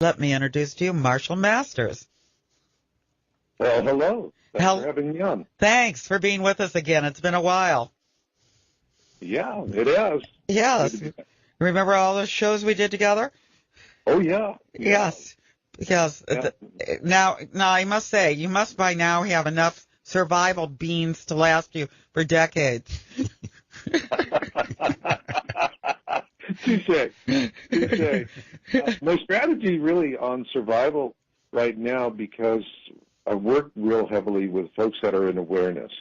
Let me introduce to you Marshall Masters. Well, hello. Thanks for having me on. Thanks for being with us again. It's been a while. Yeah, it has. Yes. Remember all those shows we did together? Oh, yeah. Yes. Yes. Yeah. Now, I must say, you must by now have enough survival beans to last you for decades. Touche. My strategy really on survival right now, because I work real heavily with folks that are in awareness.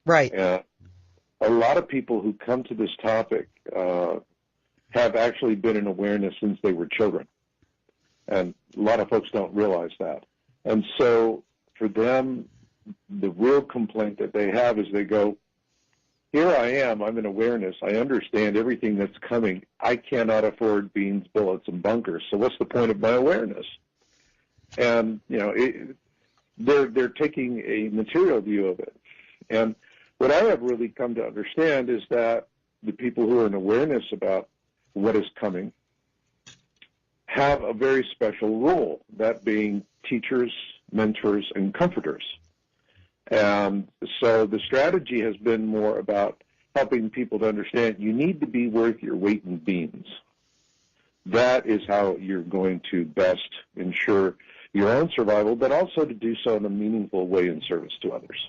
Right. A lot of people who come to this topic have actually been in awareness since they were children. And a lot of folks don't realize that. And so for them, the real complaint that they have is they go, here I am, I'm in awareness, I understand everything that's coming. I cannot afford beans, bullets, and bunkers, so what's the point of my awareness? And, they're taking a material view of it. And what I have really come to understand is that the people who are in awareness about what is coming have a very special role, that being teachers, mentors, and comforters. And so the strategy has been more about helping people to understand you need to be worth your weight in beans. That is how you're going to best ensure your own survival, but also to do so in a meaningful way in service to others.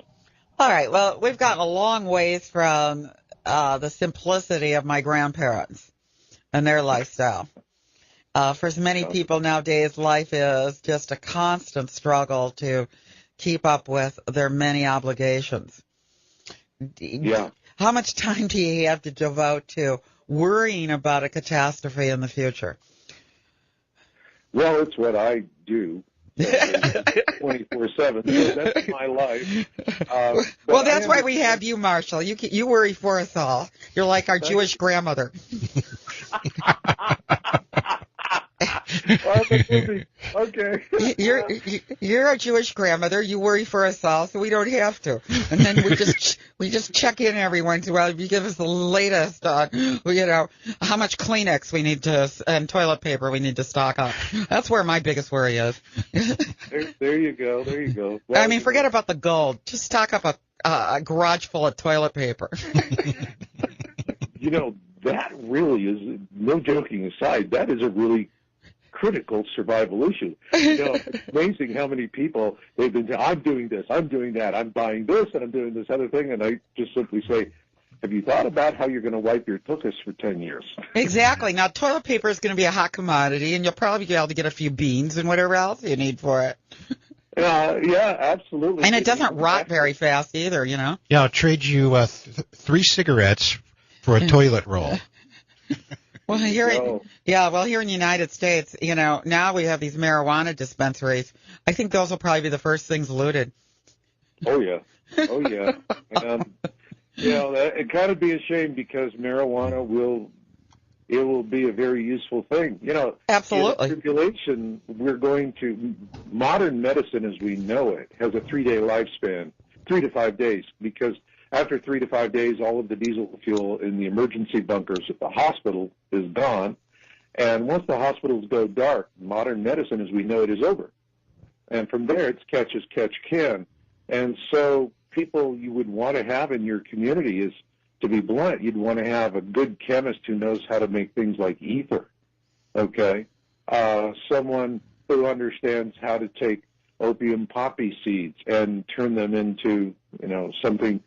All right. Well, we've gotten a long ways from the simplicity of my grandparents and their lifestyle. For many people nowadays, life is just a constant struggle to keep up with their many obligations. Yeah. How much time do you have to devote to worrying about a catastrophe in the future? Well, it's what I do 24/7. So that's my life. Well, that's why we have you, Marshall. You worry for us all. You're like our Jewish grandmother. Okay. You're a Jewish grandmother. You worry for us all, so we don't have to. And then we just check in every once in a while. You give us the latest on, how much Kleenex we need and toilet paper we need to stock up. That's where my biggest worry is. There you go. Well, I mean, forget about the gold. Just stock up a garage full of toilet paper. That really is, no joking aside, that is a really critical survival issue. It's amazing how many people, they've been saying, I'm doing this, I'm doing that, I'm buying this, and I'm doing this other thing, and I just simply say, have you thought about how you're going to wipe your tuchus for 10 years? Exactly. Now, toilet paper is going to be a hot commodity, and you'll probably be able to get a few beans and whatever else you need for it. Yeah, absolutely. And it doesn't rot very fast either, Yeah, I'll trade you 3 cigarettes for a toilet roll. Well, here in the United States, now we have these marijuana dispensaries. I think those will probably be the first things looted. Oh yeah. And it kind of be a shame, because marijuana will be a very useful thing. Absolutely. In tribulation, modern medicine as we know it has a 3-day lifespan, 3 to 5 days, because after 3 to 5 days, all of the diesel fuel in the emergency bunkers at the hospital is gone. And once the hospitals go dark, modern medicine as we know it is over. And from there, it's catch as catch can. And so people you would want to have in your community is, to be blunt, you'd want to have a good chemist who knows how to make things like ether, okay? Someone who understands how to take opium poppy seeds and turn them into, something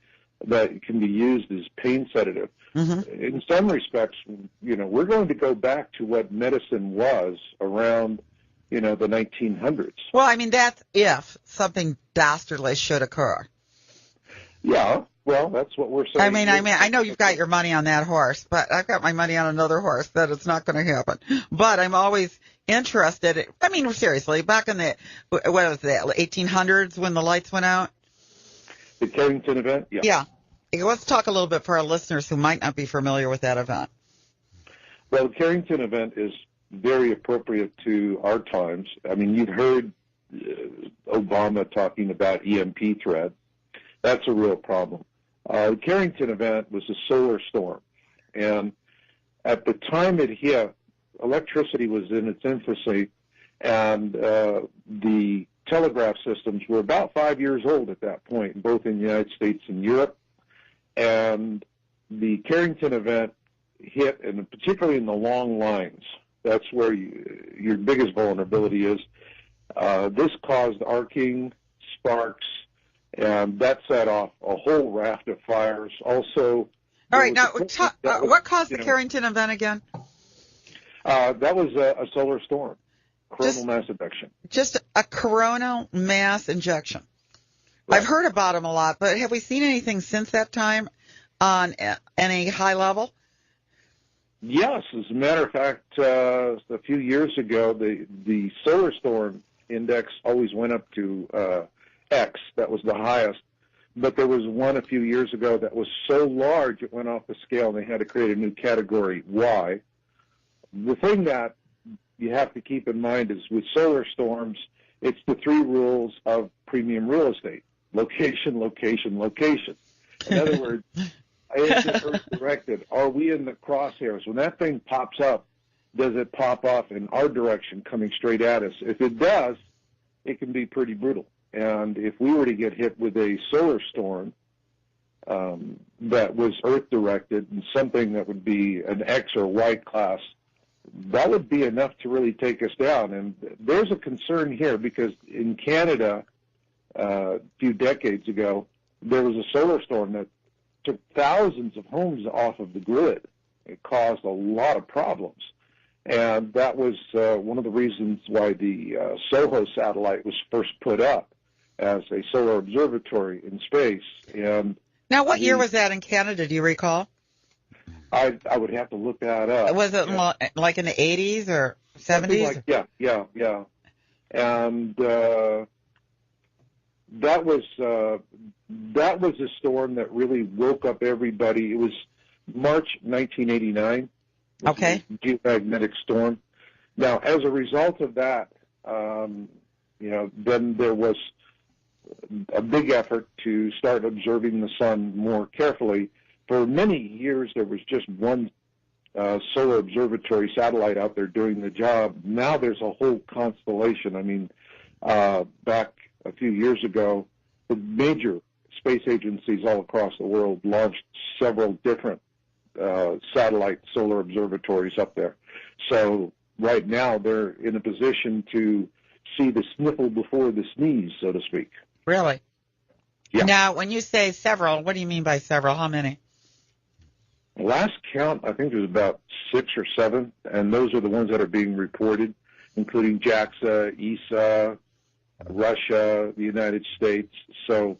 that can be used as pain sedative. Mm-hmm. In some respects, we're going to go back to what medicine was around, the 1900s. Well, I mean, that's if something dastardly should occur. Yeah, well, that's what we're saying. I know you've got your money on that horse, but I've got my money on another horse that it's not going to happen. But I'm always interested. Seriously, back in the, 1800s when the lights went out? The Carrington event? Yeah. Let's talk a little bit for our listeners who might not be familiar with that event. Well, the Carrington event is very appropriate to our times. You've heard Obama talking about EMP threat. That's a real problem. The Carrington event was a solar storm. And at the time it hit, electricity was in its infancy, And the telegraph systems were about 5 years old at that point, both in the United States and Europe. And the Carrington event hit, and particularly in the long lines, that's where your biggest vulnerability is. This caused arcing, sparks, and that set off a whole raft of fires. Also, all right, now, what caused the Carrington event again? That was a solar storm, coronal mass ejection. Just a coronal mass injection. Right. I've heard about them a lot, but have we seen anything since that time on any high level? Yes, as a matter of fact, a few years ago, the solar storm index always went up to X. That was the highest. But there was one a few years ago that was so large it went off the scale, and they had to create a new category, Y. The thing that you have to keep in mind is with solar storms, it's the three rules of premium real estate: location, location, location. In other words, is it Earth directed? Are we in the crosshairs? When that thing pops up, does it pop off in our direction coming straight at us? If it does, it can be pretty brutal. And if we were to get hit with a solar storm that was Earth directed and something that would be an X or Y class, that would be enough to really take us down. And there's a concern here because in Canada, a few decades ago, there was a solar storm that took thousands of homes off of the grid. It caused a lot of problems. And that was one of the reasons why the SOHO satellite was first put up as a solar observatory in space. And now, what year was that in Canada? Do you recall? I would have to look that up. Was it like in the 80s or 70s? Yeah. And that was a storm that really woke up everybody. It was March 1989. Okay. Geomagnetic storm. Now, as a result of that, then there was a big effort to start observing the sun more carefully. For many years, there was just one solar observatory satellite out there doing the job. Now there's a whole constellation. I mean, back a few years ago, the major space agencies all across the world launched several different satellite solar observatories up there. So right now they're in a position to see the sniffle before the sneeze, so to speak. Really? Yeah. Now, when you say several, what do you mean by several? How many? Last count, I think there's about 6 or 7, and those are the ones that are being reported, including JAXA, ESA, Russia, the United States. So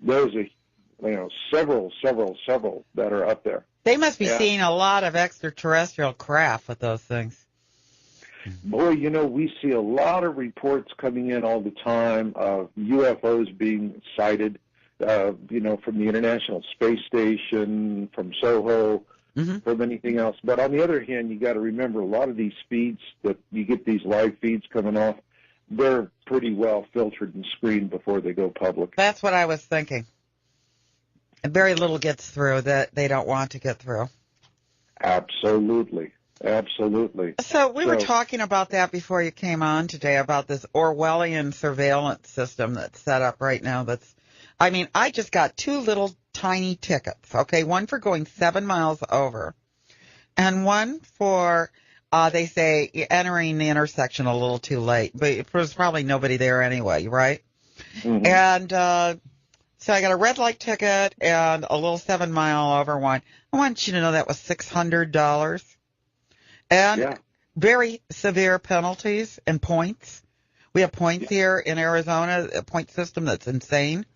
there's several that are up there. They must be seeing a lot of extraterrestrial craft with those things. Boy, we see a lot of reports coming in all the time of UFOs being sighted, from the International Space Station, from SOHO, from anything else. But on the other hand, you got to remember a lot of these feeds that you get, these live feeds coming off, they're pretty well filtered and screened before they go public. That's what I was thinking. And very little gets through that they don't want to get through. Absolutely. So we were talking about that before you came on today, about this Orwellian surveillance system that's set up right now. I just got 2 little tiny tickets, okay? One for going 7 miles over and one for, they say, entering the intersection a little too late. But there's probably nobody there anyway, right? Mm-hmm. And so I got a red light ticket and a little 7 mile over one. I want you to know that was $600. And very severe penalties and points. We have points here in Arizona, a point system that's insane.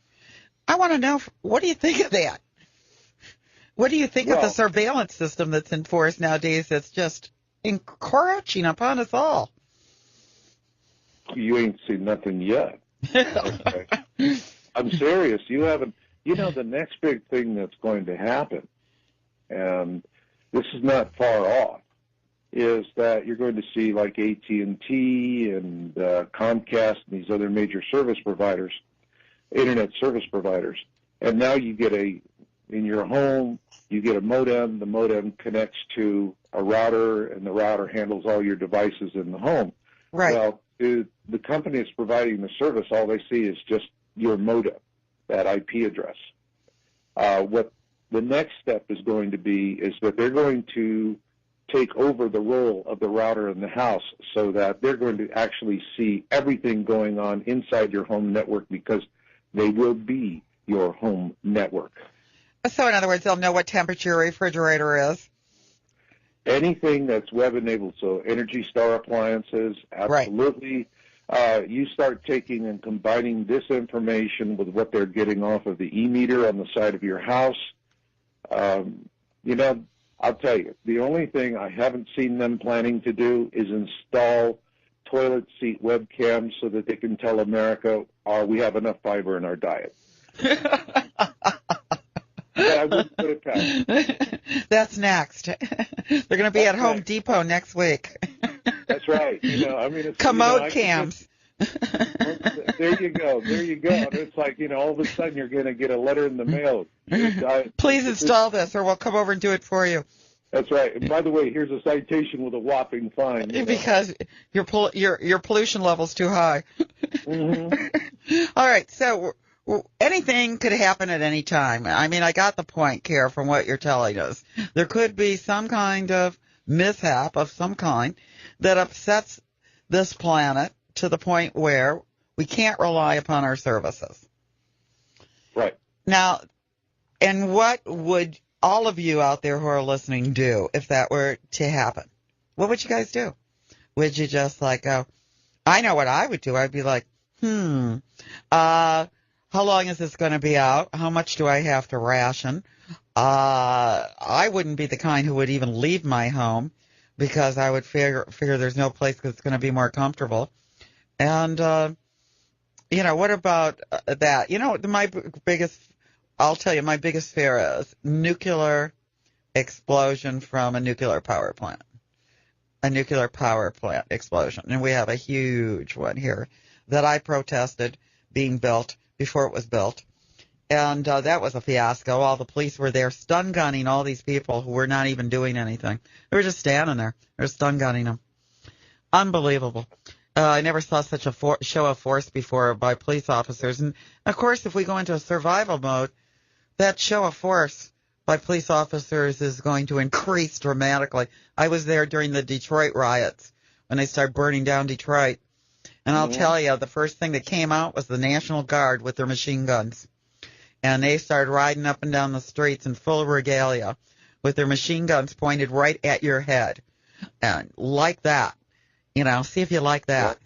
I want to know, what do you think of that? What do you think of the surveillance system that's enforced nowadays that's just encroaching upon us all? You ain't seen nothing yet. Okay. I'm serious. You haven't. The next big thing that's going to happen, and this is not far off, is that you're going to see like AT&T and Comcast and these other major service providers, internet service providers, and now you get in your home, you get a modem. The modem connects to a router, and the router handles all your devices in the home. Right. Well, the company that's providing the service, all they see is just your modem, that IP address. What the next step is going to be is that they're going to take over the role of the router in the house so that they're going to actually see everything going on inside your home network because they will be your home network. So in other words, they'll know what temperature your refrigerator is. Anything that's web-enabled, so Energy Star appliances, absolutely. Right. You start taking and combining this information with what they're getting off of the e-meter on the side of your house. I'll tell you, the only thing I haven't seen them planning to do is install toilet seat webcams so that they can tell America, we have enough fiber in our diet. But I wouldn't put it past. That's next. They're going to be at Home Depot next week. That's right. It's, commode cams. There you go. And it's like, all of a sudden you're going to get a letter in the mail. Please install this, or we'll come over and do it for you. That's right. And by the way, here's a citation with a whopping fine. Because your pollution level's too high. Mm-hmm. All right. So anything could happen at any time. I mean, I got the point, Kara, from what you're telling us. There could be some kind of mishap of some kind that upsets this planet to the point where we can't rely upon our services. Right. Now, and what would all of you out there who are listening do if that were to happen? What would you guys do? Would you just go, I know what I would do. I'd be like, how long is this going to be out? How much do I have to ration? I wouldn't be the kind who would even leave my home because I would figure there's no place that's going to be more comfortable. And, what about that? I'll tell you, my biggest fear is nuclear explosion from a nuclear power plant. A nuclear power plant explosion. And we have a huge one here that I protested being built before it was built. And that was a fiasco. All the police were there stun gunning all these people who were not even doing anything. They were just standing there. They were stun gunning them. Unbelievable. I never saw such a show of force before by police officers. And, of course, if we go into a survival mode, that show of force by police officers is going to increase dramatically. I was there during the Detroit riots when they started burning down Detroit. And I'll tell you, the first thing that came out was the National Guard with their machine guns. And they started riding up and down the streets in full regalia with their machine guns pointed right at your head. And like that. See if you like that.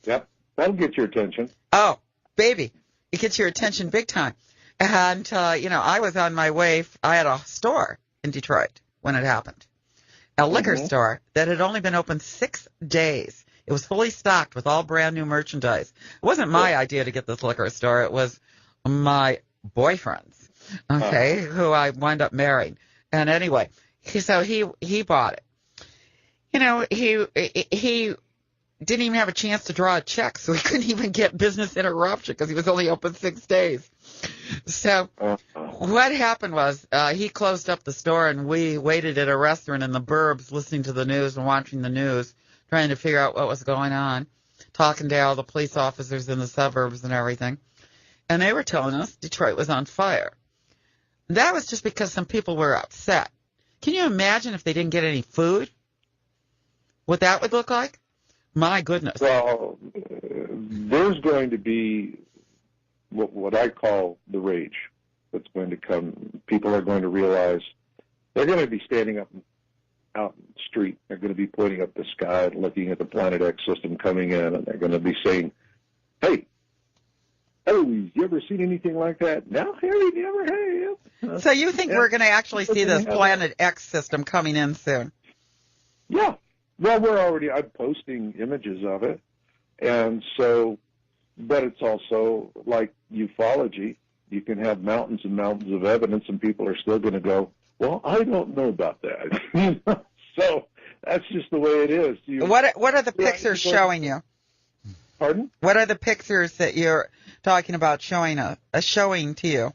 Yep. That'll get your attention. Oh, baby. It gets your attention big time. And, I was on my way. I had a store in Detroit when it happened. A liquor store that had only been open 6 days. It was fully stocked with all brand new merchandise. It wasn't my idea to get this liquor store. It was my boyfriend's, who I wound up marrying. And anyway, so he bought it. He didn't even have a chance to draw a check, so he couldn't even get business interruption because he was only open 6 days. So what happened was he closed up the store, and we waited at a restaurant in the burbs listening to the news and watching the news, trying to figure out what was going on, talking to all the police officers in the suburbs and everything. And they were telling us Detroit was on fire. That was just because some people were upset. Can you imagine if they didn't get any food? What that would look like? My goodness. Well, there's going to be what I call the rage that's going to come. People are going to realize they're going to be standing up out in the street. They're going to be pointing up the sky and looking at the Planet X system coming in, and they're going to be saying, hey, you ever seen anything like that? No, Harry, never have. So you think we're going to actually see this Planet X system coming in soon? Yeah. Well, I'm posting images of it. And so, but it's also like ufology. You can have mountains and mountains of evidence, and people are still going to go, well, I don't know about that. So that's just the way it is. What are the pictures showing you? Pardon? What are the pictures that you're talking about showing to you?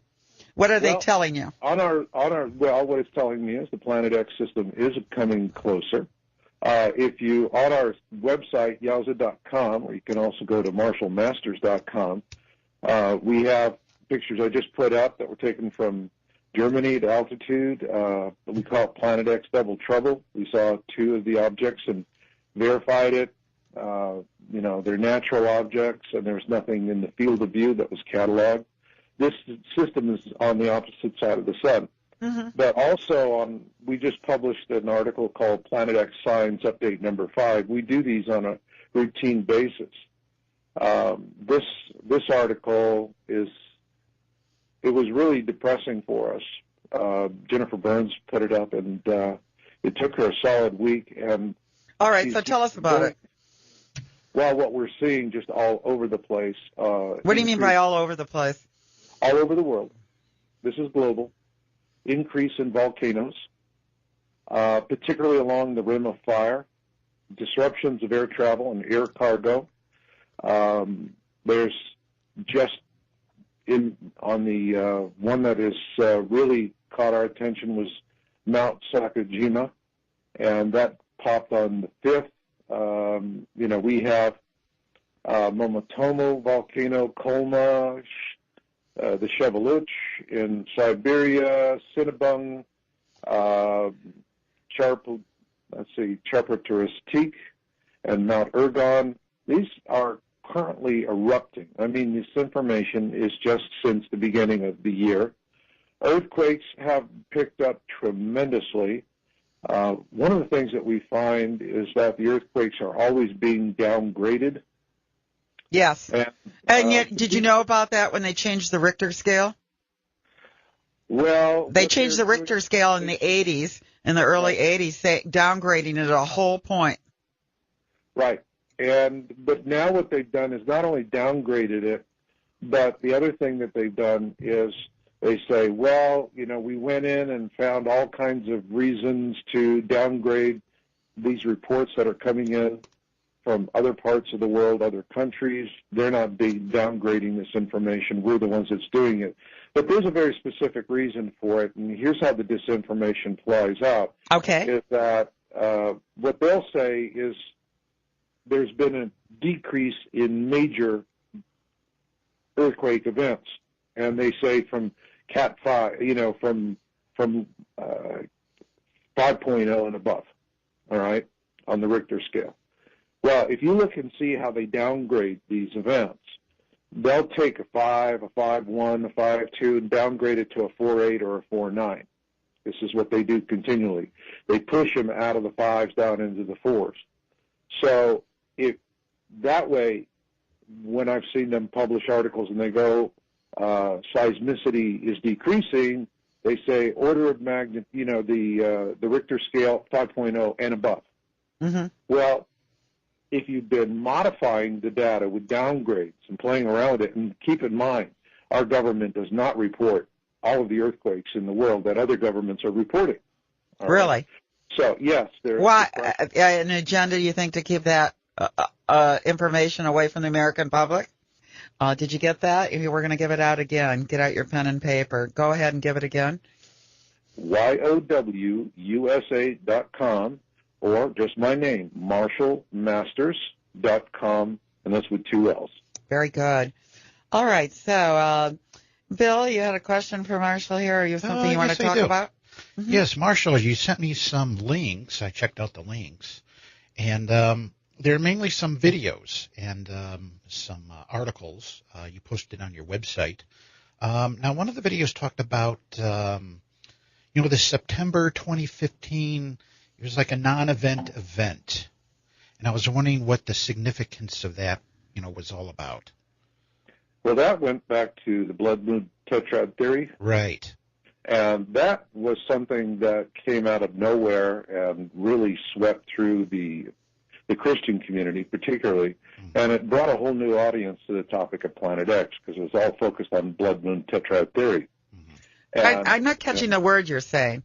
What are they telling you? On our what it's telling me is the Planet X system is coming closer. If you, on our website, yowza.com, or you can also go to marshallmasters.com, we have pictures I just put up that were taken from Germany at altitude. We call it Planet X Double Trouble. We saw 2 of the objects and verified it. They're natural objects, and there's nothing in the field of view that was cataloged. This system is on the opposite side of the sun. Mm-hmm. But also, we just published an article called Planet X Signs Update Number 5. We do these on a routine basis. This article it was really depressing for us. Jennifer Burns put it up, and it took her a solid week. And all right, so tell us about it. Well, what we're seeing just all over the place. What do you mean by all over the place? All over the world. This is global. Increase in volcanoes, particularly along the rim of fire, disruptions of air travel and air cargo. There's just on the one that is really caught our attention was Mount Sakajima, and that popped on the 5th. We have Momotomo volcano, Kolma, the Sheveluch in Siberia, Cinnabung, Charpatoristik, and Mount Ergon. These are currently erupting. I mean, this information is just since the beginning of the year. Earthquakes have picked up tremendously. One of the things that we find is that the earthquakes are always being downgraded. Yes. And yet, did you know about that when they changed the Richter scale? Well, they changed the Richter scale in the 80s, in the early 80s, downgrading it a whole point. Right. But now what they've done is not only downgraded it, but the other thing that they've done is they say, well, we went in and found all kinds of reasons to downgrade these reports that are coming in from other parts of the world, other countries. They're not downgrading this information. We're the ones that's doing it. But there's a very specific reason for it, and here's how the disinformation flies out. Okay. Is that what they'll say is there's been a decrease in major earthquake events, and they say from Cat 5, from 5.0 and above, all right, on the Richter scale. Well, if you look and see how they downgrade these events, they'll take a 5, a 5.1, a 5.2, and downgrade it to a 4.8 or a 4.9. This is what they do continually. They push them out of the 5s down into the 4s. So if that way, when I've seen them publish articles and they go, seismicity is decreasing, they say order of magnitude, the Richter scale 5.0 and above. Mm-hmm. Well, if you've been modifying the data with downgrades and playing around with it, and keep in mind, our government does not report all of the earthquakes in the world that other governments are reporting. Really? Right? So, yes. Why? An agenda, you think, to keep that information away from the American public? Did you get that? We're going to give it out again. Get out your pen and paper. Go ahead and give it again. YOWUSA.com, or just my name, marshallmasters.com, and that's with 2 L's. Very good. All right. So, Bill, you had a question for Marshall here, or you have something you want to talk about? Mm-hmm. Yes, Marshall, you sent me some links. I checked out the links. And there are mainly some videos and some articles you posted on your website. Now, one of the videos talked about, the September 2015, it was like a non-event event. And I was wondering what the significance of that, was all about. Well, that went back to the blood moon tetrad theory. Right. And that was something that came out of nowhere and really swept through the Christian community particularly, and it brought a whole new audience to the topic of Planet X because it was all focused on blood moon tetrad theory. And, I'm not catching the word you're saying.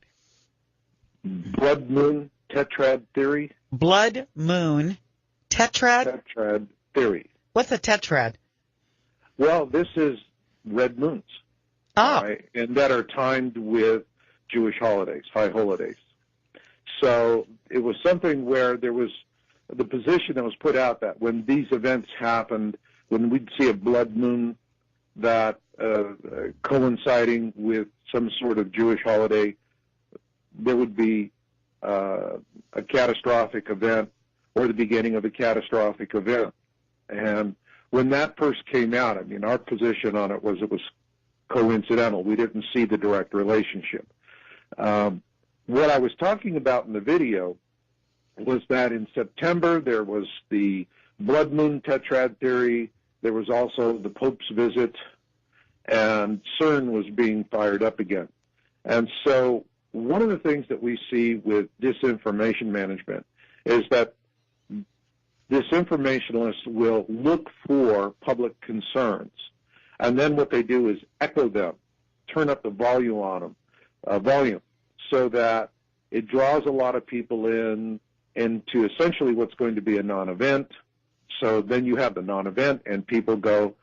Blood moon tetrad theory. Blood moon tetrad? Tetrad theory. What's a tetrad? Well, this is red moons. Oh. Right, and that are timed with Jewish holidays, high holidays. So it was something where there was the position that was put out that when these events happened, when we'd see a blood moon that coinciding with some sort of Jewish holiday, there would be a catastrophic event or the beginning of a catastrophic event. And when that first came out, I mean, our position on it was coincidental. We didn't see the direct relationship. What I was talking about in the video was that in September there was the blood moon tetrad theory. There was also the Pope's visit, and CERN was being fired up again. And so one of the things that we see with disinformation management is that disinformationalists will look for public concerns, and then what they do is echo them, turn up the volume on them, so that it draws a lot of people into essentially what's going to be a non-event. So then you have the non-event, and people go,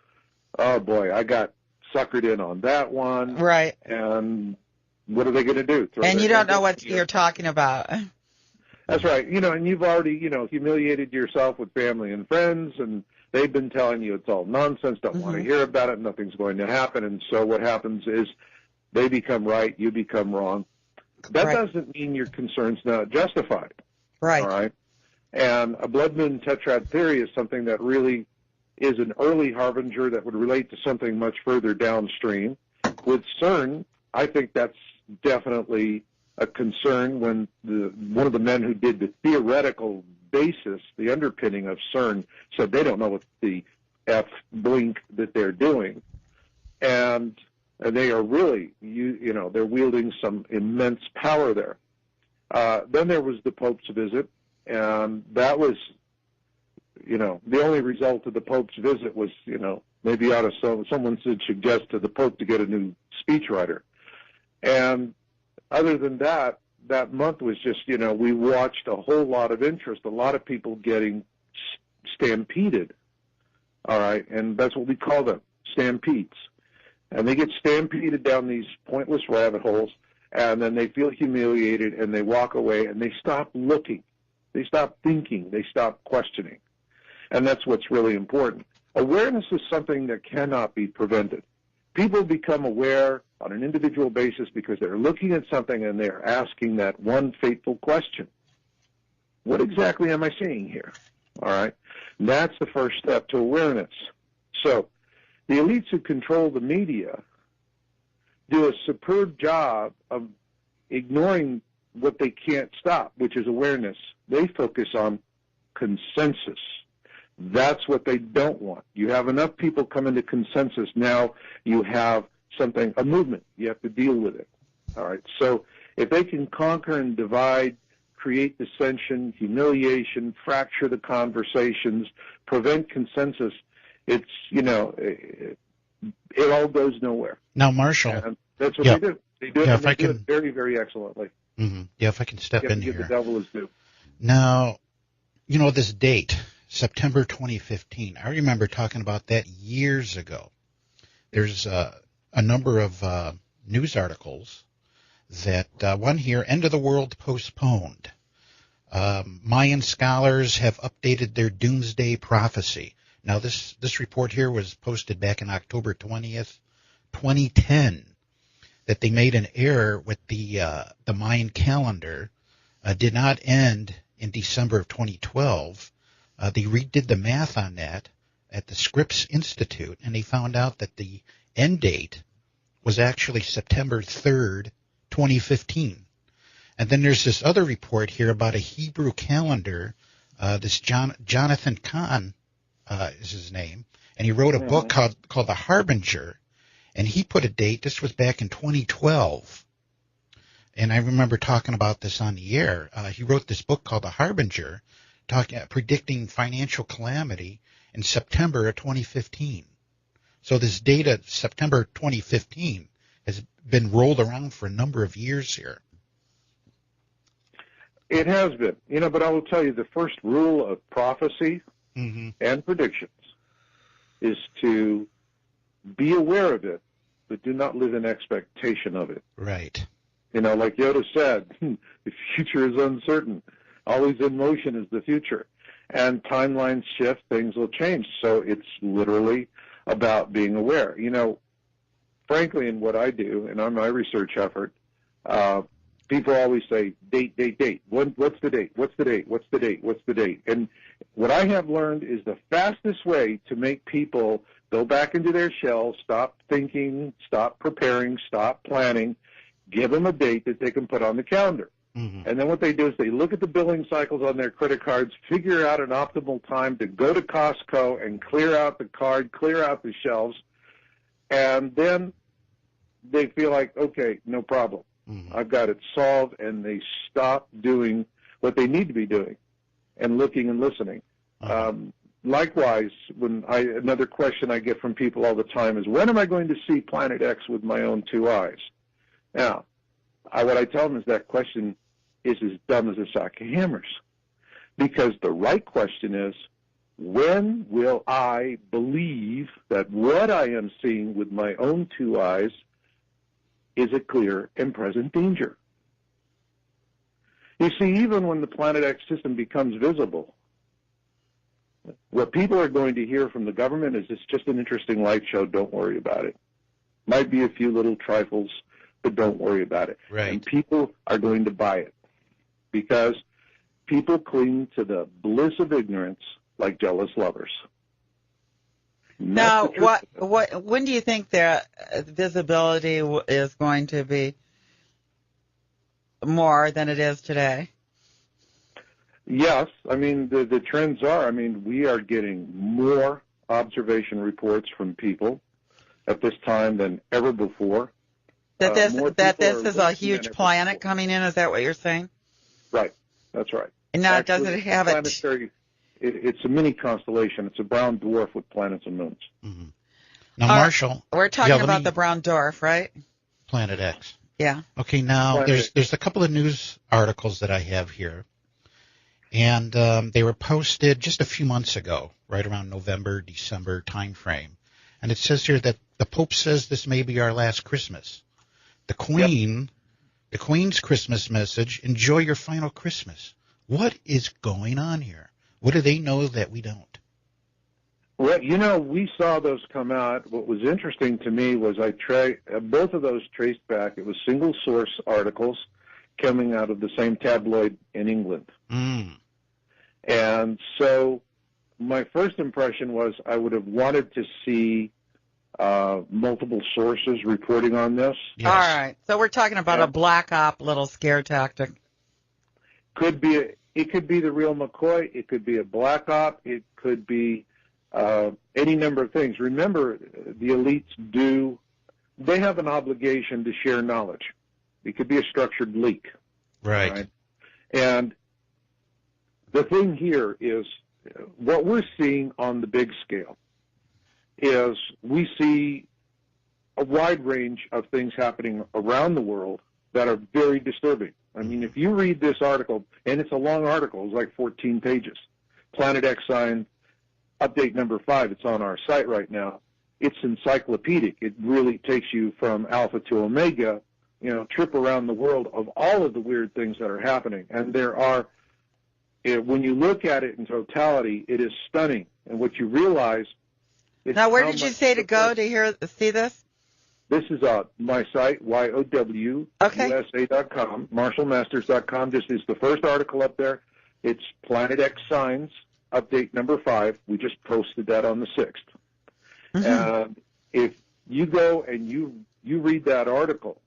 oh boy, I got suckered in on that one. Right. And what are they going to do? And you don't know what you're talking about. That's right. And you've already, humiliated yourself with family and friends, and they've been telling you it's all nonsense, don't want to hear about it, nothing's going to happen. And so what happens is they become right, you become wrong. That doesn't mean your concern's not justified. Right. All right. And a blood moon tetrad theory is something that really is an early harbinger that would relate to something much further downstream. With CERN, I think that's definitely a concern when one of the men who did the theoretical basis, the underpinning of CERN, said they don't know what the F blink that they're doing. And they are really, they're wielding some immense power there. Then there was the Pope's visit, and that was, the only result of the Pope's visit was, maybe someone should suggest to the Pope to get a new speechwriter. And other than that, that month was just, we watched a whole lot of interest, a lot of people getting stampeded, all right, and that's what we call them, stampedes. And they get stampeded down these pointless rabbit holes, and then they feel humiliated, and they walk away, and they stop looking. They stop thinking. They stop questioning. And that's what's really important. Awareness is something that cannot be prevented. People become aware on an individual basis because they're looking at something and they're asking that one fateful question. What exactly am I seeing here? All right? And that's the first step to awareness. So the elites who control the media do a superb job of ignoring what they can't stop, which is awareness. They focus on consensus. That's what they don't want. You have enough people come into consensus. Now you have something, a movement. You have to deal with it. All right. So if they can conquer and divide, create dissension, humiliation, fracture the conversations, prevent consensus, it's, it all goes nowhere. Now, Marshall. And that's what they do. They do it, do it very, very excellently. Mm-hmm. Yeah, if I can step in here. The devil is due. Now, this date, September 2015, I remember talking about that years ago. There's a number of news articles that one here, End of the World Postponed. Mayan scholars have updated their doomsday prophecy. Now, this report here was posted back in October 20th, 2010, that they made an error with the Mayan calendar, did not end in December of 2012. They redid the math on that at the Scripps Institute, and they found out that the end date was actually September 3rd, 2015. And then there's this other report here about a Hebrew calendar. This Jonathan Kahn is his name, and he wrote a book called The Harbinger, and he put a date. This was back in 2012. And I remember talking about this on the air. He wrote this book called The Harbinger, predicting financial calamity in September of 2015. So this date of September 2015 has been rolled around for a number of years here. It has been. But I will tell you, the first rule of prophecy and predictions is to be aware of it, but do not live in expectation of it. Right. Like Yoda said, the future is uncertain. Always in motion is the future. And timelines shift, things will change. So it's literally about being aware. Frankly, in what I do, and on my research effort, people always say, date, date, date. What's the date? What's the date? What's the date? What's the date? And what I have learned is the fastest way to make people go back into their shells, stop thinking, stop preparing, stop planning, give them a date that they can put on the calendar. Mm-hmm. And then what they do is they look at the billing cycles on their credit cards, figure out an optimal time to go to Costco and clear out the card, clear out the shelves, and then they feel like, okay, no problem. Mm-hmm. I've got it solved, and they stop doing what they need to be doing and looking and listening. Likewise, another question I get from people all the time is, when am I going to see Planet X with my own two eyes? Now, what I tell them is that question is as dumb as a sack of hammers, because the right question is, when will I believe that what I am seeing with my own two eyes is a clear and present danger? You see, even when the Planet X system becomes visible, what people are going to hear from the government is, it's just an interesting light show, don't worry about it. Might be a few little trifles, but don't worry about it. Right. And people are going to buy it, because people cling to the bliss of ignorance like jealous lovers. Now, when do you think the visibility is going to be more than it is today? Yes, the trends are, we are getting more observation reports from people at this time than ever before. That this is a huge planet coming in, is that what you're saying? Right, that's right. And now, Actually, does it have it's a mini constellation. It's a brown dwarf with planets and moons. Mm-hmm. Now, Marshall, we're talking about the brown dwarf, right? Planet X. Yeah. Okay, now there's a couple of news articles that I have here, and they were posted just a few months ago, right around November, December timeframe. And it says here that the Pope says this may be our last Christmas. The Queen's Christmas message, enjoy your final Christmas. What is going on here? What do they know that we don't? Well, we saw those come out. What was interesting to me was both of those traced back. It was single source articles coming out of the same tabloid in England. Mm. And so my first impression was I would have wanted to see multiple sources reporting on this. Yes. All right. So we're talking about a black op little scare tactic. It could be the real McCoy. It could be a black op. It could be any number of things. Remember, the elites they have an obligation to share knowledge. It could be a structured leak. Right. And the thing here is, what we're seeing on the big scale is we see a wide range of things happening around the world that are very disturbing. If you read this article, and it's a long article, it's like 14 pages, Planet X sign, update number 5, it's on our site right now. It's encyclopedic. It really takes you from alpha to omega, trip around the world of all of the weird things that are happening. And there are, when you look at it in totality, it is stunning. And what you realize is, now, where did you say to go to see this? This is my site, YOWUSA.com, MarshallMasters.com. This is the first article up there. It's Planet X Signs, update number 5. We just posted that on the 6th. Mm-hmm. And if you go and you read that article,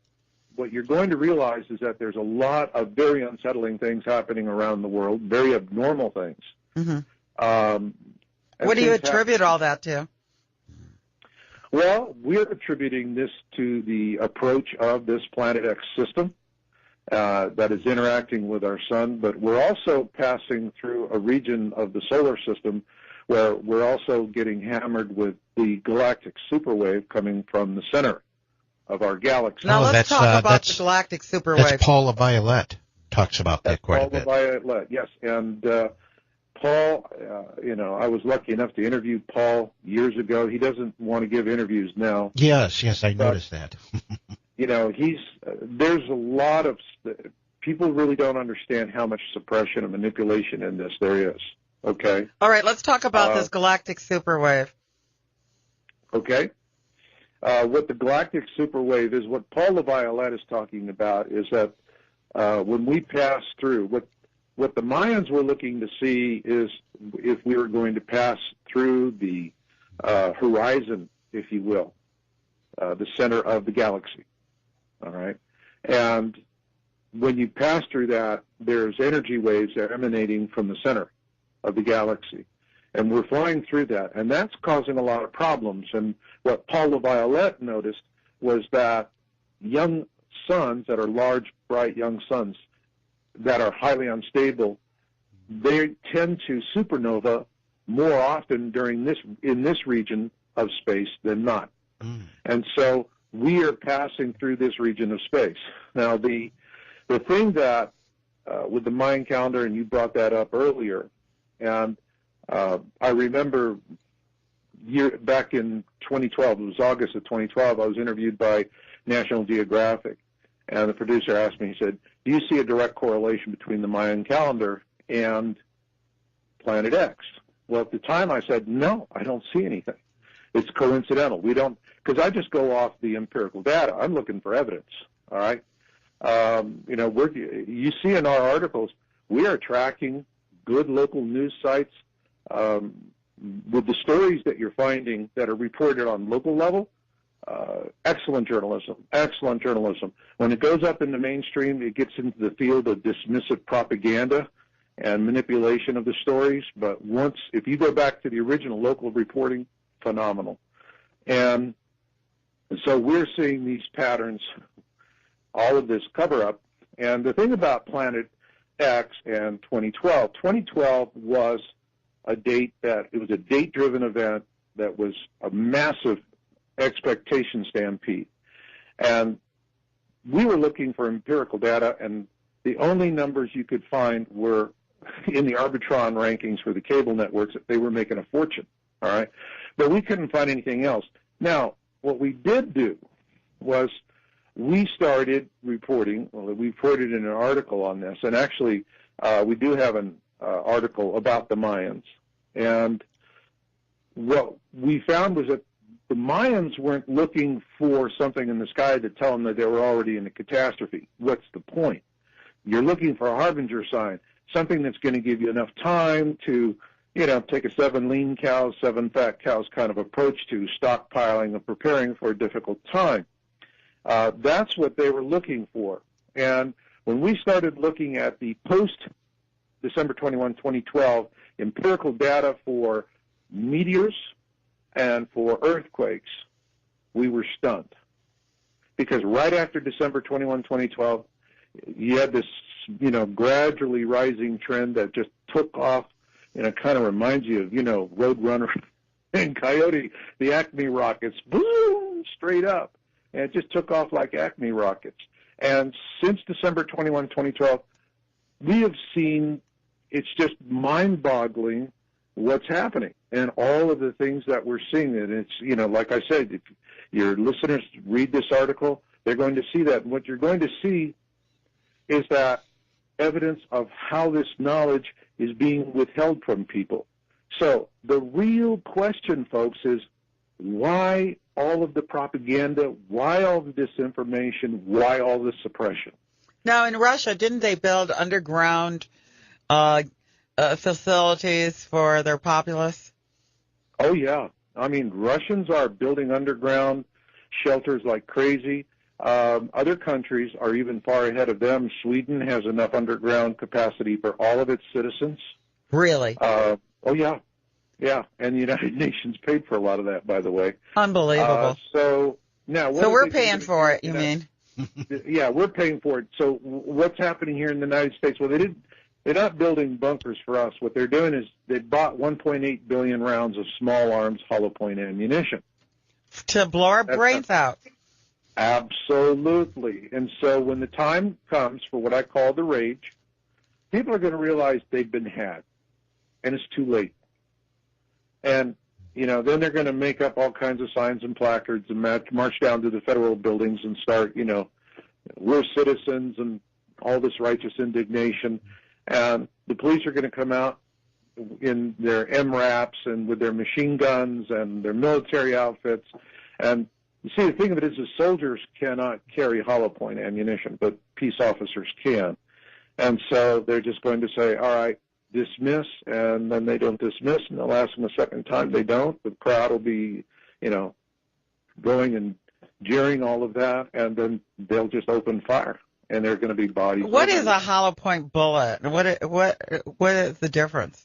what you're going to realize is that there's a lot of very unsettling things happening around the world, very abnormal things. Mm-hmm. What do you attribute all that to? Well, we're attributing this to the approach of this Planet X system that is interacting with our sun, but we're also passing through a region of the solar system where we're also getting hammered with the galactic superwave coming from the center of our galaxy. Now let's talk about the galactic superwave. That's Paul LaViolette talks about that quite a bit. Paul LaViolette, yes. And Paul, I was lucky enough to interview Paul years ago. He doesn't want to give interviews now. Yes, I noticed that. there's a lot of people really don't understand how much suppression and manipulation in this there is. Okay. All right, let's talk about this galactic superwave. Okay. What the galactic superwave is, what Paul LaViolette is talking about, is that when we pass through, what the Mayans were looking to see is if we were going to pass through the horizon, if you will, the center of the galaxy. All right? And when you pass through that, there's energy waves that are emanating from the center of the galaxy. And we're flying through that, and that's causing a lot of problems. And what Paul LaViolette noticed was that young suns that are large, bright young suns that are highly unstable, they tend to supernova more often in this region of space than not. And so we are passing through this region of space. Now, the thing that with the Mayan calendar, and you brought that up earlier, and I remember back in 2012, it was August of 2012, I was interviewed by National Geographic, and the producer asked me, he said, do you see a direct correlation between the Mayan calendar and Planet X? Well, at the time I said, no, I don't see anything. It's coincidental. We don't, because I just go off the empirical data. I'm looking for evidence, all right? You see in our articles, we are tracking good local news sites with the stories that you're finding that are reported on local level. Excellent journalism. When it goes up in the mainstream, it gets into the field of dismissive propaganda and manipulation of the stories. But if you go back to the original local reporting, phenomenal. And so we're seeing these patterns, all of this cover-up. And the thing about Planet X and 2012 was a date-driven event that was a massive expectation stampede. And we were looking for empirical data, and the only numbers you could find were in the Arbitron rankings for the cable networks that they were making a fortune, all right? But we couldn't find anything else. Now, what we did do was we started reporting, we reported in an article on this, and actually we do have an article about the Mayans. And what we found was that the Mayans weren't looking for something in the sky to tell them that they were already in a catastrophe. What's the point? You're looking for a harbinger sign, something that's going to give you enough time to, take a 7 lean cows, 7 fat cows kind of approach to stockpiling and preparing for a difficult time. That's what they were looking for. And when we started looking at the post-December 21, 2012 empirical data for meteors and for earthquakes, we were stunned. Because right after December 21, 2012, you had this, gradually rising trend that just took off, and it kind of reminds you of, Roadrunner and Coyote, the Acme rockets, boom, straight up. And it just took off like Acme rockets. And since December 21, 2012, we have seen, it's just mind-boggling what's happening and all of the things that we're seeing. And it's, like I said, if your listeners read this article, they're going to see that. And what you're going to see is that evidence of how this knowledge is being withheld from people. So the real question, folks, is why all of the propaganda, why all the disinformation, why all the suppression? Now, in Russia, didn't they build underground facilities for their populace? Oh, yeah. I mean, Russians are building underground shelters like crazy. Other countries are even far ahead of them. Sweden has enough underground capacity for all of its citizens. Really? Oh, yeah. Yeah, and the United Nations paid for a lot of that, by the way. Unbelievable. So we're paying for it, you mean? Yeah, we're paying for it. So what's happening here in the United States? Well, they're not building bunkers for us. What they're doing is they bought 1.8 billion rounds of small arms hollow point ammunition. To blow our brains out. Absolutely. And so when the time comes for what I call the rage, people are going to realize they've been had, and it's too late. And then they're going to make up all kinds of signs and placards and march down to the federal buildings and start, we're citizens and all this righteous indignation. And the police are going to come out in their MRAPs and with their machine guns and their military outfits. And you see, the thing of it is soldiers cannot carry hollow point ammunition, but peace officers can. And so they're just going to say, all right, dismiss, and then they don't dismiss, and they'll ask them a second time. They don't. The crowd will be, going and jeering all of that, and then they'll just open fire, and there are going to be bodies. What is a hollow point bullet? What is the difference?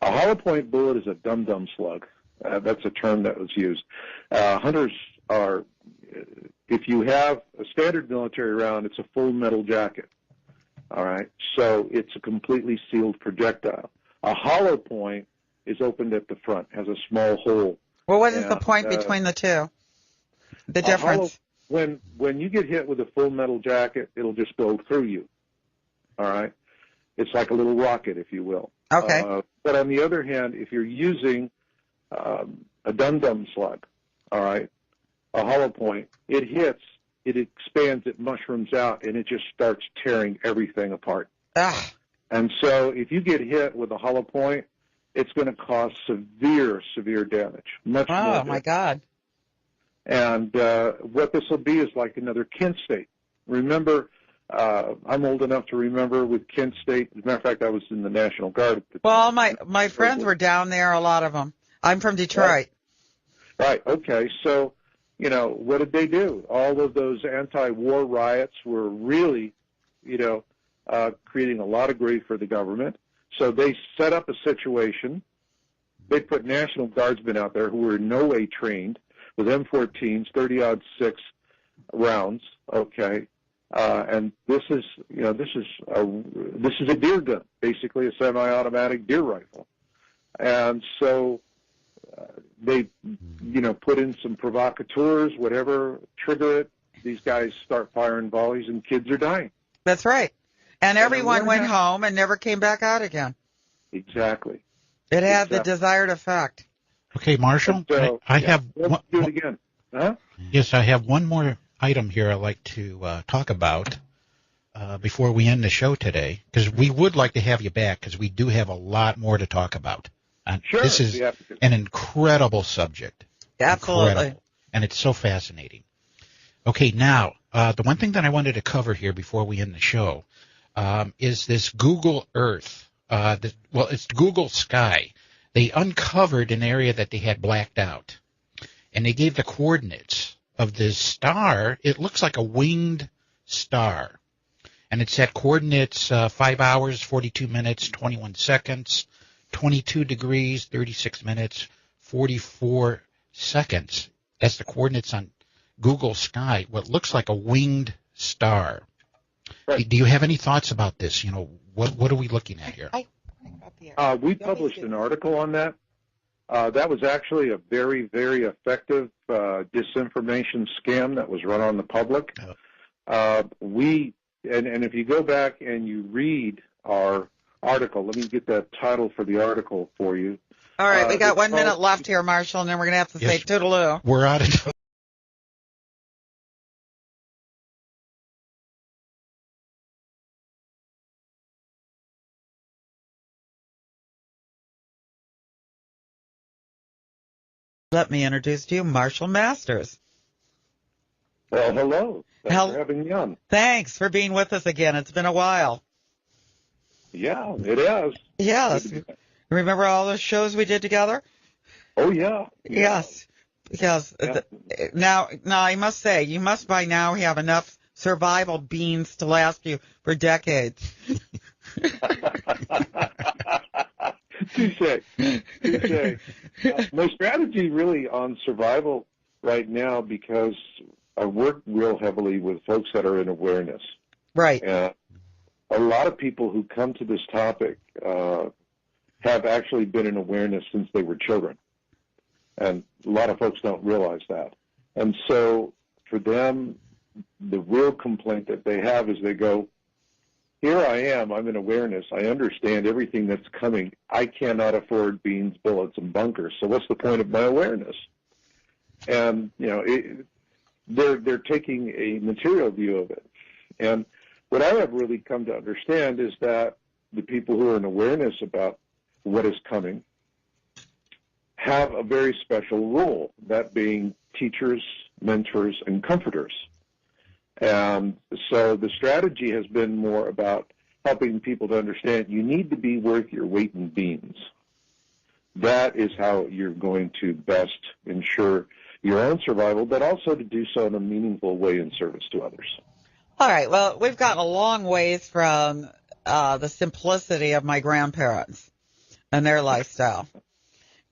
A hollow point bullet is a dum-dum slug. That's a term that was used. Hunters are, if you have a standard military round, it's a full metal jacket. All right, so it's a completely sealed projectile. A hollow point is opened at the front, has a small hole. Well, what is the point between the two? The difference? When you get hit with a full metal jacket, it'll just go through you. All right, it's like a little rocket, if you will. Okay. But on the other hand, if you're using a dum-dum slug, all right, a hollow point, it hits. It expands, it mushrooms out, and it just starts tearing everything apart. Ah. And so if you get hit with a hollow point, it's going to cause severe, severe damage. Much more damage. Oh, my God. And what this will be is like another Kent State. Remember, I'm old enough to remember with Kent State. As a matter of fact, I was in the National Guard at the Well, time. my friends were down there, a lot of them. I'm from Detroit. Right. Okay. So, what did they do? All of those anti-war riots were really, creating a lot of grief for the government. So they set up a situation. They put National Guardsmen out there who were in no way trained with M14s, 30-06 rounds. Okay, and this is a deer gun, basically a semi-automatic deer rifle, and so. They, put in some provocateurs, whatever, trigger it. These guys start firing volleys, and kids are dying. That's right. And everyone went home and never came back out again. Exactly. It had the desired effect. Okay, Marshall, so, I have let's do it again. Huh? Yes, I have one more item here I'd like to talk about before we end the show today, because we would like to have you back, because we do have a lot more to talk about. And sure, this is an incredible subject. Absolutely. Incredible. And it's so fascinating. Okay, now, the one thing that I wanted to cover here before we end the show is this Google Earth. It's Google Sky. They uncovered an area that they had blacked out, and they gave the coordinates of this star. It looks like a winged star, and it's at coordinates 5 hours, 42 minutes, 21 seconds, 22 degrees, 36 minutes, 44 seconds. That's the coordinates on Google Sky, what looks like a winged star. Right. Do you have any thoughts about this? What are we looking at here? We published an article on that. That was actually a very, very effective disinformation scam that was run on the public. And if you go back and you read our article. Let me get that title for the article for you. All right, we got 1 minute left here, Marshall, and then we're going to have to say toodaloo. We're out of time. Let me introduce to you Marshall Masters. Well, hello. Thanks for having me on. Thanks for being with us again. It's been a while. Yeah, it has. Yes. Remember all those shows we did together? Oh, yeah. Yes. Because now I must say, you must by now have enough survival beans to last you for decades. Touche. My strategy really on survival right now, because I work real heavily with folks that are in awareness. Right. A lot of people who come to this topic have actually been in awareness since they were children. And a lot of folks don't realize that. And so for them, the real complaint that they have is they go, here I am. I'm in awareness. I understand everything that's coming. I cannot afford beans, bullets, and bunkers. So what's the point of my awareness? And they're taking a material view of it. And what I have really come to understand is that the people who are in awareness about what is coming have a very special role, that being teachers, mentors, and comforters. And so the strategy has been more about helping people to understand you need to be worth your weight in beans. That is how you're going to best ensure your own survival, but also to do so in a meaningful way in service to others. All right. Well, we've gotten a long ways from the simplicity of my grandparents and their lifestyle.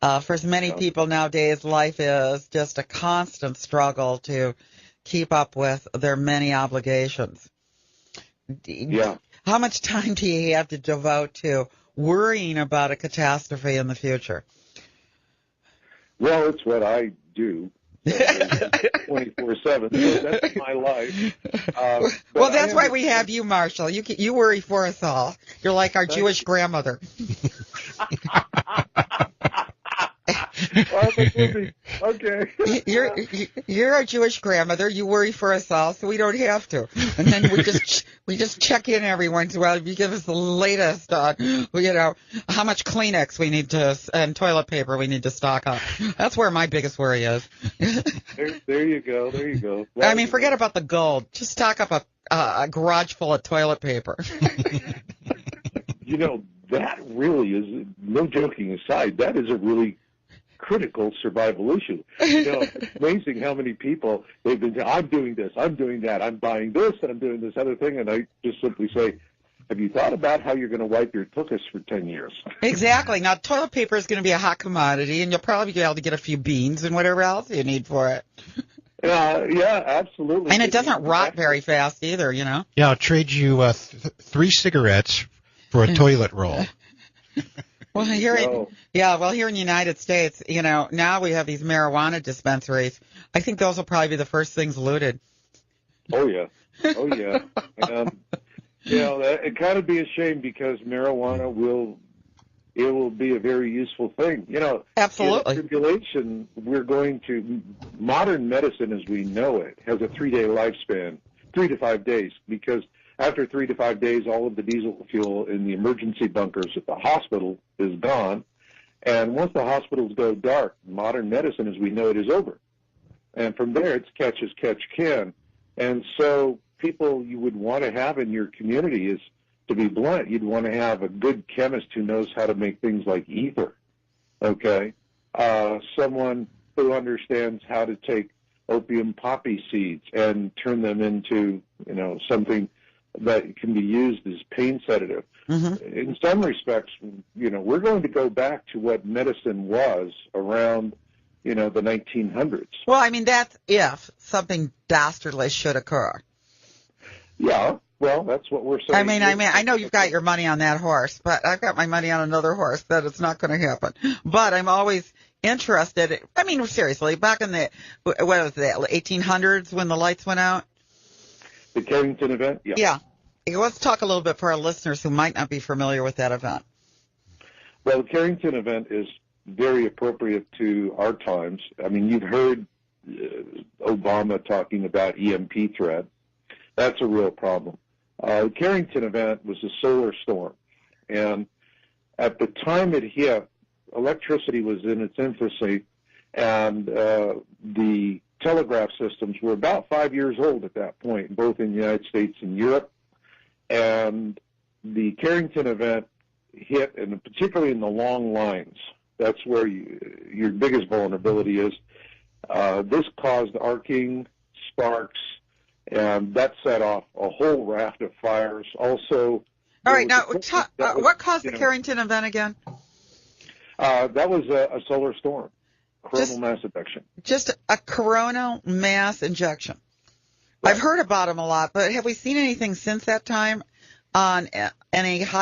For many people nowadays, life is just a constant struggle to keep up with their many obligations. Yeah. How much time do you have to devote to worrying about a catastrophe in the future? Well, it's what I do 24/7. So that's my life. Well, that's why we have you, Marshall. You worry for us all. You're like our Jewish grandmother. Okay. You're a Jewish grandmother. You worry for us all, so we don't have to. And then we just check in every once in a while. You give us the latest on, how much Kleenex we need and toilet paper we need to stock up. That's where my biggest worry is. There you go. I mean, forget about the gold. Just stock up a garage full of toilet paper. That really is, no joking aside, that is a really critical survival issue. It's amazing how many people they've been saying, I'm doing this, I'm doing that, I'm buying this, and I'm doing this other thing, and I just simply say, have you thought about how you're going to wipe your tuchus for 10 years? Exactly. Now, toilet paper is going to be a hot commodity, and you'll probably be able to get a few beans and whatever else you need for it. Yeah, absolutely. And it doesn't rot very fast either, Yeah, I'll trade you 3 cigarettes for a toilet roll. Well, here in the United States, now we have these marijuana dispensaries. I think those will probably be the first things looted. Oh yeah. And, it kind of be a shame because marijuana will be a very useful thing. Absolutely. In tribulation, modern medicine as we know it has a 3-day lifespan, 3 to 5 days, because after 3 to 5 days, all of the diesel fuel in the emergency bunkers at the hospital is gone. And once the hospitals go dark, modern medicine as we know it is over. And from there, it's catch as catch can. And so people you would want to have in your community is, to be blunt, you'd want to have a good chemist who knows how to make things like ether, okay? Someone who understands how to take opium poppy seeds and turn them into, something that can be used as pain sedative. Mm-hmm. In some respects, we're going to go back to what medicine was around, the 1900s. Well, I mean, that's if something dastardly should occur. Yeah, well, that's what we're saying. I know you've got your money on that horse, but I've got my money on another horse that it's not going to happen. But I'm always interested. Seriously, back in the, 1800s when the lights went out? The Carrington event? Yeah. Let's talk a little bit for our listeners who might not be familiar with that event. Well, the Carrington event is very appropriate to our times. You've heard Obama talking about EMP threat. That's a real problem. The Carrington event was a solar storm. And at the time it hit, electricity was in its infancy, and the telegraph systems were about 5 years old at that point, both in the United States and Europe. And the Carrington event hit, and particularly in the long lines, that's where your biggest vulnerability is. This caused arcing, sparks, and that set off a whole raft of fires. Also, all right, now, what caused the Carrington event again? That was a solar storm. Coronal mass ejection. Just a coronal mass injection. Right. I've heard about them a lot, but have we seen anything since that time on any high